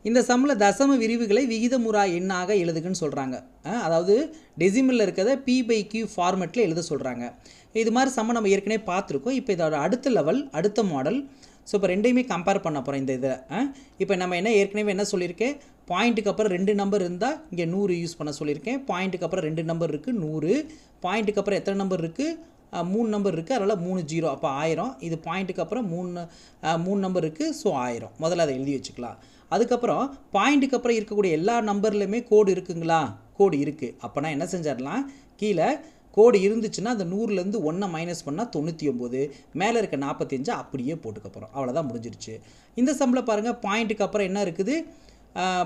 இந்த சம்மில் தசம விரிவுகளை விகிதமுறா எண்ணாக எழுதுக்குன்னு சொல்கிறாங்க. அதாவது டெசிமலில் இருக்கிறத P/Q ஃபார்மெட்டில் எழுத சொல்கிறாங்க. இது மாதிரி சம்ம நம்ம ஏற்கனவே பார்த்துருக்கோம். இப்போ இதோட அடுத்த லெவல், அடுத்த மாடல். ஸோ இப்போ ரெண்டையுமே கம்பேர் பண்ண போகிறோம் இந்த இதில். இப்போ நம்ம ஏற்கனவே என்ன சொல்லியிருக்கேன், பாயிண்ட்டுக்கு அப்புறம் 2 நம்பர் இருந்தால் இங்கே 100 யூஸ் பண்ண சொல்லியிருக்கேன். பாயிண்ட்டுக்கு அப்புறம் 2 நம்பர் இருக்குது 100. பாயிண்ட்டுக்கு அப்புறம் எத்தனை நம்பர் இருக்குது, 3 நம்பர் இருக்குது, அதனால் 3 0, அப்போ 1000. இது பாயிண்ட்டுக்கு அப்புறம் 3 நம்பர் இருக்குது, ஸோ 1000. முதல்ல அதை எழுதி வச்சுக்கலாம். அதுக்கப்புறம் பாயிண்ட்டுக்கு அப்புறம் இருக்கக்கூடிய எல்லா நம்பர்லையுமே கோடு இருக்குங்களா, கோடு இருக்குது. அப்போனா என்ன செஞ்சிடலாம், கீழே கோடு இருந்துச்சுன்னா அந்த 100லேருந்து 1 மைனஸ் பண்ணால் 99, மேலே இருக்க 45 அப்படியே போட்டுக்க போகிறோம். அவ்வளோதான், முடிஞ்சிருச்சு. இந்த சம்மில் பாருங்கள், பாயிண்ட்டுக்கு அப்புறம் என்ன இருக்குது,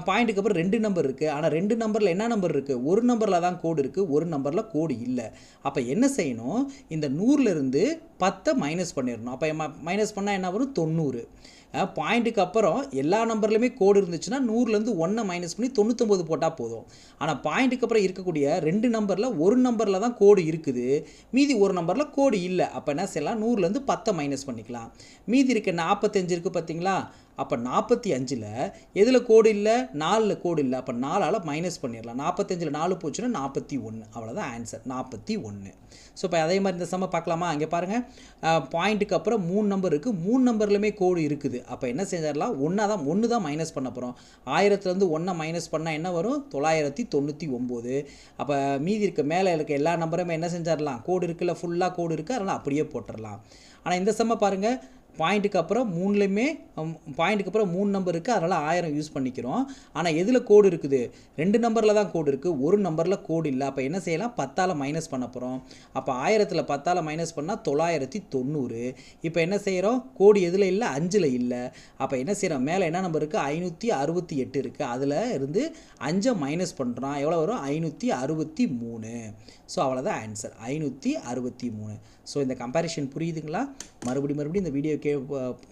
பாயிண்ட்டுக்கு அப்புறம் 2 நம்பர் இருக்குது. ஆனால் 2 நம்பரில் என்ன நம்பர் இருக்குது, ஒரு நம்பரில் தான் கோடு இருக்குது, ஒரு நம்பரில் கோடு இல்லை. அப்போ என்ன செய்யணும், இந்த 100லேருந்து 10 மைனஸ் பண்ணிடணும். அப்போ மைனஸ் பண்ணால் என்ன வரும், 90. பாயிண்ட்டுக்கு அப்புறம் எல்லா நம்பர்லையுமே கோடு இருந்துச்சுன்னா 100லேருந்து 1 மைனஸ் பண்ணி 99 போட்டால் போதும். ஆனால் பாயிண்ட்டுக்கு அப்புறம் இருக்கக்கூடிய 2 நம்பரில் ஒரு நம்பரில் தான் கோடு இருக்குது, மீதி ஒரு நம்பரில் கோடு இல்லை. அப்போ என்ன செய்யலாம், 100லேருந்து 10 மைனஸ் பண்ணிக்கலாம். மீதி இருக்க 45 இருக்குது பார்த்தீங்களா, அப்போ 45ல் எதில் கோடு இல்லை, 4ல் கோடு இல்லை. அப்போ 4ஆல் மைனஸ் பண்ணிடலாம். 45ல் 4 போச்சுன்னா 41. அவ்வளோதான் ஆன்சர், 41. ஸோ இப்போ அதே மாதிரி இந்த சம்மை பார்க்கலாமா. அங்கே பாருங்கள், பாயிண்ட்டுக்கு அப்புறம் 3 நம்பர் இருக்குது, 3 நம்பர்லையுமே கோடு இருக்குது. அப்போ என்ன செஞ்சிடலாம், ஒன்று தான் மைனஸ் பண்ண போகிறோம். 1000லேருந்து 1 மைனஸ் பண்ணால் என்ன வரும், 999. அப்போ மீதி இருக்க மேலே இருக்க எல்லா நம்பருமே என்ன செஞ்சிடலாம், கோடு இருக்குல்ல, ஃபுல்லாக கோடு இருக்குது, அதனால் அப்படியே போட்டுடலாம். ஆனால் இந்த சம்மை பாருங்கள், பாயிண்ட்டுக்கு அப்புறம் 3லையுமே பாயிண்ட்டுக்கு அப்புறம் 3 நம்பர் இருக்குது, அதனால் 1000 யூஸ் பண்ணிக்கிறோம். ஆனால் எதில் கோடு இருக்குது, 2 நம்பரில் தான் கோடு இருக்குது, ஒரு நம்பரில் கோடு இல்லை. அப்போ என்ன செய்யலாம், 10ஆல் மைனஸ் பண்ண போகிறோம். அப்போ 1000ல் 10ஆல் மைனஸ் பண்ணால் 990. இப்போ என்ன செய்கிறோம், கோடு எதில் இல்லை, 5ல் இல்லை. அப்போ என்ன செய்கிறோம், மேலே என்ன நம்பர் இருக்குது, 568 இருக்குது, அதில் இருந்து 5 மைனஸ் பண்ணுறோம். எவ்வளோ வரும், 563. ஸோ அவ்வளோதான் ஆன்சர், 563. ஸோ இந்த கம்பேரிஷன் புரியுதுங்களா. மறுபடியும் இந்த வீடியோ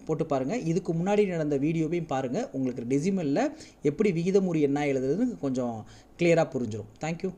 போட்டு பாருங்கள். இதுக்கு முன்னாடி நடந்த வீடியோவையும் பாருங்கள். உங்களுக்கு டெசிமலில் எப்படி விகிதமுறி என்ன எழுதுறதுன்னு கொஞ்சம் கிளியராக புரிஞ்சிடும். தேங்க்யூ.